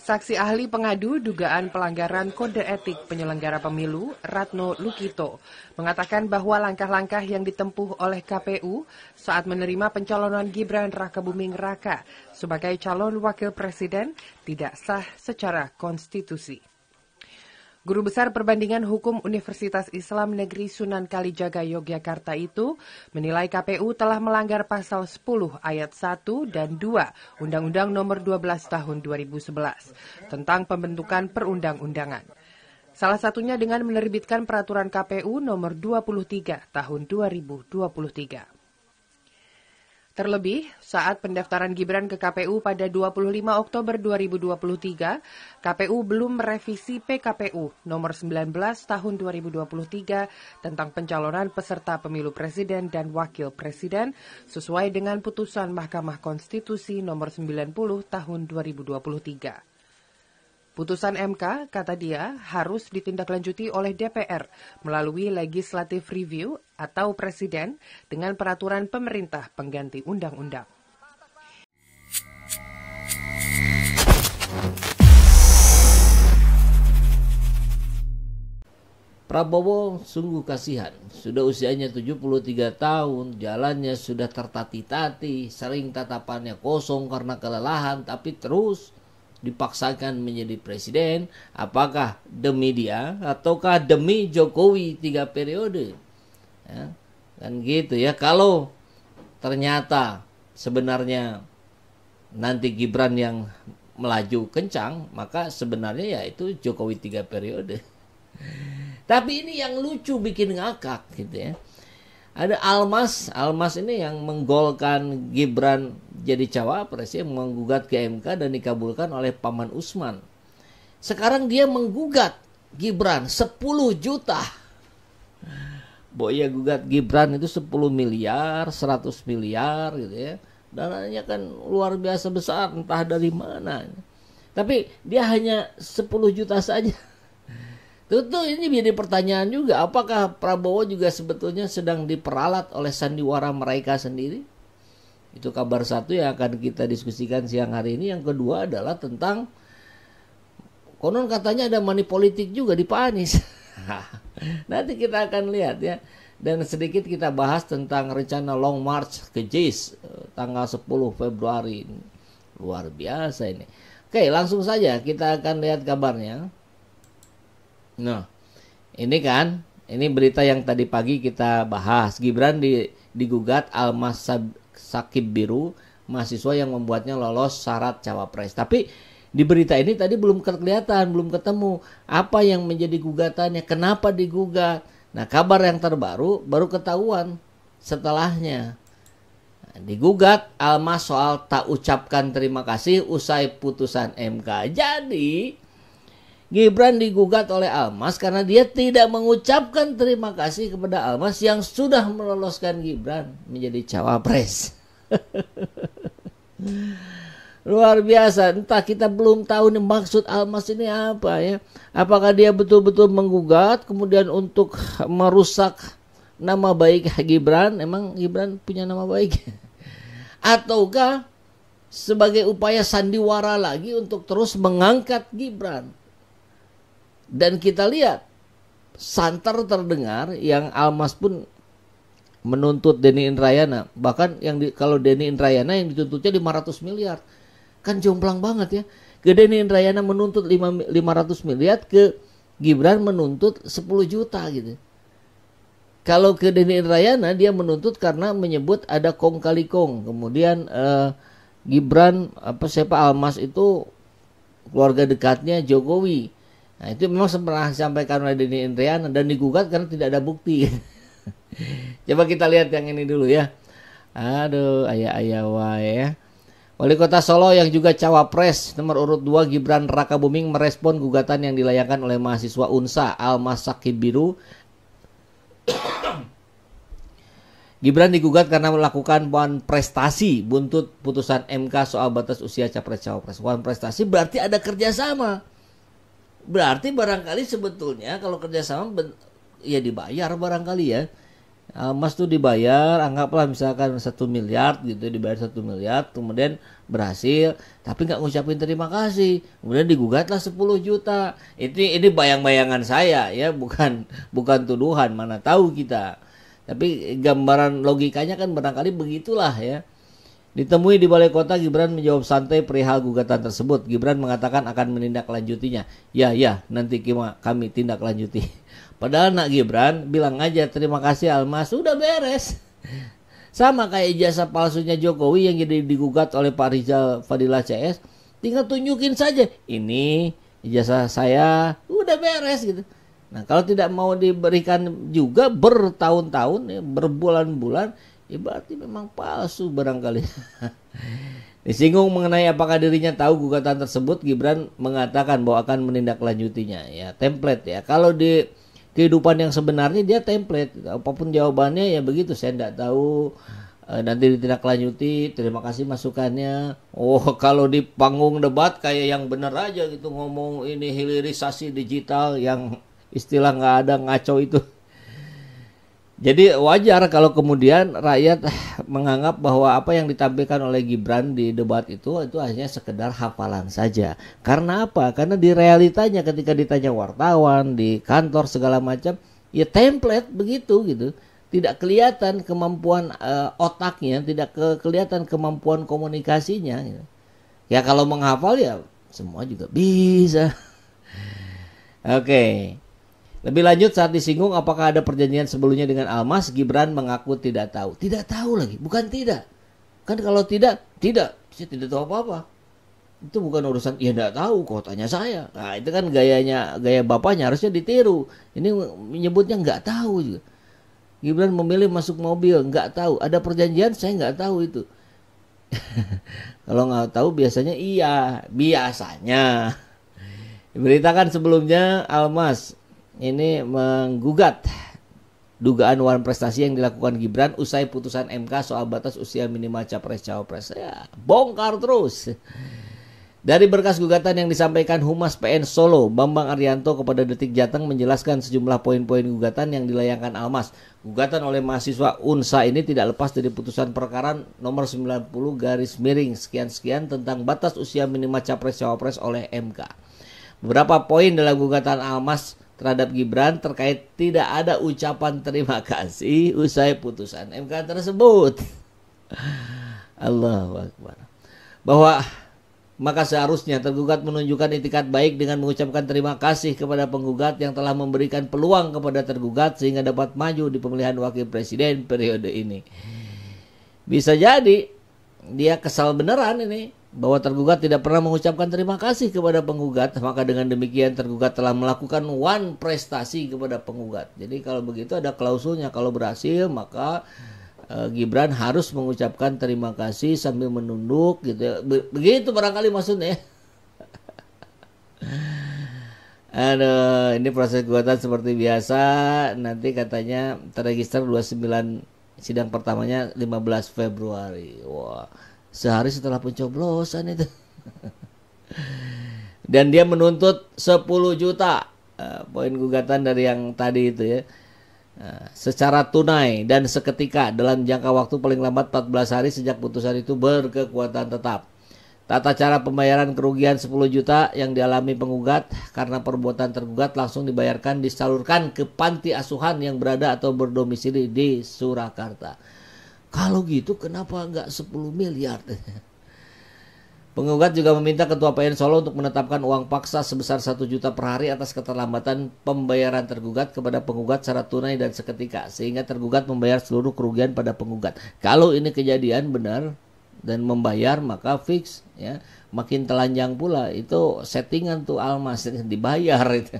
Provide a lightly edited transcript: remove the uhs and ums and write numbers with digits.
Saksi ahli pengadu dugaan pelanggaran kode etik penyelenggara pemilu, Ratno Lukito, mengatakan bahwa langkah-langkah yang ditempuh oleh KPU saat menerima pencalonan Gibran Rakabuming Raka sebagai calon wakil presiden tidak sah secara konstitusi. Guru Besar Perbandingan Hukum Universitas Islam Negeri Sunan Kalijaga Yogyakarta itu menilai KPU telah melanggar pasal 10 ayat 1 dan 2 Undang-Undang Nomor 12 Tahun 2011 tentang pembentukan perundang-undangan. Salah satunya dengan menerbitkan peraturan KPU Nomor 23 Tahun 2023. Terlebih, saat pendaftaran Gibran ke KPU pada 25 Oktober 2023, KPU belum merevisi PKPU nomor 19 tahun 2023 tentang pencalonan peserta pemilu presiden dan wakil presiden sesuai dengan putusan Mahkamah Konstitusi nomor 90 tahun 2023. Putusan MK, kata dia, harus ditindaklanjuti oleh DPR melalui legislative review atau presiden dengan peraturan pemerintah pengganti undang-undang. Prabowo sungguh kasihan, sudah usianya 73 tahun, jalannya sudah tertati-tati, sering tatapannya kosong karena kelelahan, tapi terus dipaksakan menjadi presiden. Apakah demi dia ataukah demi Jokowi 3 periode? Ya, kan gitu ya. Kalau ternyata sebenarnya nanti Gibran yang melaju kencang, maka sebenarnya ya itu Jokowi 3 periode. Tapi ini yang lucu, bikin ngakak gitu ya. Ada Almas ini yang menggolkan Gibran jadi cawapres, ya, menggugat ke MK dan dikabulkan oleh Paman Usman. Sekarang dia menggugat Gibran 10 juta. Boya gugat Gibran itu 10 miliar, 100 miliar gitu ya. Dananya kan luar biasa besar, entah dari mana. Tapi dia hanya 10 juta saja. Tentu ini menjadi pertanyaan juga, apakah Prabowo juga sebetulnya sedang diperalat oleh sandiwara mereka sendiri? Itu kabar satu yang akan kita diskusikan siang hari ini. Yang kedua adalah tentang konon katanya ada money politik juga di Pak Anies. Nanti kita akan lihat ya. Dan sedikit kita bahas tentang rencana Long March ke JIS tanggal 10 Februari. Luar biasa ini. Oke, langsung saja kita akan lihat kabarnya. Nah, ini berita yang tadi pagi kita bahas. Gibran digugat Almas Sakib Biru, mahasiswa yang membuatnya lolos syarat cawapres. Tapi di berita ini tadi belum kelihatan, belum ketemu apa yang menjadi gugatannya, kenapa digugat. Nah, kabar yang terbaru baru ketahuan setelahnya. Digugat Almas soal tak ucapkan terima kasih usai putusan MK. Jadi Gibran digugat oleh Almas karena dia tidak mengucapkan terima kasih kepada Almas yang sudah meloloskan Gibran menjadi cawapres. Luar biasa. Entah, kita belum tahu nih maksud Almas ini apa ya. Apakah dia betul-betul menggugat kemudian untuk merusak nama baik Gibran? Emang Gibran punya nama baik? Ataukah sebagai upaya sandiwara lagi untuk terus mengangkat Gibran? Dan kita lihat santer terdengar yang Almas pun menuntut Denny Indrayana. Bahkan kalau Denny Indrayana yang dituntutnya 500 miliar. Kan jomplang banget ya. Ke Denny Indrayana menuntut 500 miliar, ke Gibran menuntut 10 juta gitu. Kalau ke Denny Indrayana dia menuntut karena menyebut ada kong kali kong. Kemudian Gibran Almas itu keluarga dekatnya Jokowi. Nah, itu memang pernah disampaikan oleh Denny Indrayana dan digugat karena tidak ada bukti. Coba kita lihat yang ini dulu ya. Aduh, ayah wae ya. Wali Kota Solo yang juga cawapres nomor urut 2 Gibran Rakabuming merespon gugatan yang dilayangkan oleh mahasiswa UNSA Almas Sakib Biru. Gibran digugat karena melakukan wan prestasi buntut putusan MK soal batas usia capres-cawapres. Wan prestasi berarti ada kerjasama. Berarti barangkali sebetulnya kalau kerjasama ya dibayar barangkali ya. Almas tuh dibayar, anggaplah misalkan 1 miliar gitu, dibayar 1 miliar, kemudian berhasil, tapi nggak ngucapin terima kasih, kemudian digugatlah 10 juta. Ini bayang-bayangan saya ya, bukan tuduhan, mana tahu kita. Tapi gambaran logikanya kan barangkali begitulah ya. Ditemui di Balai Kota, Gibran menjawab santai perihal gugatan tersebut. Gibran mengatakan akan menindaklanjutinya. Ya, nanti kami tindak lanjuti. Padahal nak Gibran bilang aja terima kasih Almas, sudah beres. Sama kayak ijazah palsunya Jokowi yang jadi digugat oleh Pak Rizal Fadila CS. Tinggal tunjukin saja, ini ijazah saya, udah beres gitu. Nah kalau tidak mau diberikan juga bertahun-tahun, ya, berbulan-bulan, ya berarti memang palsu barangkali. Disinggung mengenai apakah dirinya tahu gugatan tersebut, Gibran mengatakan bahwa akan menindaklanjutinya. Ya template ya. Kalau di kehidupan yang sebenarnya dia template, apapun jawabannya ya begitu, saya tidak tahu, nanti ditindaklanjuti, terima kasih masukannya. Oh kalau di panggung debat kayak yang bener aja gitu, ngomong ini hilirisasi digital yang istilah nggak ada, ngaco itu. Jadi wajar kalau kemudian rakyat menganggap bahwa apa yang ditampilkan oleh Gibran di debat itu hanya sekedar hafalan saja. Karena apa? Karena di realitanya ketika ditanya wartawan, di kantor segala macam, ya template begitu gitu. Tidak kelihatan kemampuan otaknya, tidak kelihatan kemampuan komunikasinya. Gitu. Ya kalau menghafal ya semua juga bisa. Oke. Lebih lanjut saat disinggung apakah ada perjanjian sebelumnya dengan Almas, Gibran mengaku tidak tahu. Tidak tahu lagi, bukan tidak. Kan kalau tidak, saya tidak tahu apa-apa. Itu bukan urusan, ya tidak tahu, kok tanya saya. Nah itu kan gaya bapaknya, harusnya ditiru. Ini menyebutnya nggak tahu juga. Gibran memilih masuk mobil, nggak tahu. Ada perjanjian, saya nggak tahu itu. Kalau nggak tahu biasanya iya, biasanya. Diberitakan sebelumnya Almas ini menggugat dugaan wan prestasi yang dilakukan Gibran usai putusan MK soal batas usia minimal capres-cawapres. Ya, bongkar terus. Dari berkas gugatan yang disampaikan Humas PN Solo, Bambang Arianto kepada Detik Jateng menjelaskan sejumlah poin-poin gugatan yang dilayangkan Almas. Gugatan oleh mahasiswa UNSA ini tidak lepas dari putusan perkara nomor 90/sekian-sekian tentang batas usia minimal capres-cawapres oleh MK. Beberapa poin dalam gugatan Almas terhadap Gibran terkait tidak ada ucapan terima kasih usai putusan MK tersebut. Allahu Akbar. Bahwa maka seharusnya tergugat menunjukkan itikat baik dengan mengucapkan terima kasih kepada penggugat yang telah memberikan peluang kepada tergugat sehingga dapat maju di pemilihan wakil presiden periode ini. Bisa jadi dia kesal beneran ini bahwa tergugat tidak pernah mengucapkan terima kasih kepada penggugat, maka dengan demikian tergugat telah melakukan wan prestasi kepada penggugat. Jadi kalau begitu ada klausulnya, kalau berhasil maka Gibran harus mengucapkan terima kasih sambil menunduk gitu. Begitu barangkali maksudnya. Aduh, ini proses gugatan seperti biasa, nanti katanya terregister 29, sidang pertamanya 15 Februari. Wah. Sehari setelah pencoblosan itu. Dan dia menuntut 10 juta. Poin gugatan dari yang tadi itu ya. Secara tunai dan seketika dalam jangka waktu paling lambat 14 hari sejak putusan itu berkekuatan tetap. Tata cara pembayaran kerugian 10 juta yang dialami penggugat karena perbuatan tergugat langsung disalurkan ke panti asuhan yang berada atau berdomisili di Surakarta. Kalau gitu kenapa enggak 10 miliar? Penggugat juga meminta Ketua PN Solo untuk menetapkan uang paksa sebesar 1 juta per hari atas keterlambatan pembayaran tergugat kepada penggugat secara tunai dan seketika. Sehingga tergugat membayar seluruh kerugian pada penggugat. Kalau ini kejadian benar dan membayar maka fix ya. Makin telanjang pula. Itu settingan tuh Almas dibayar itu.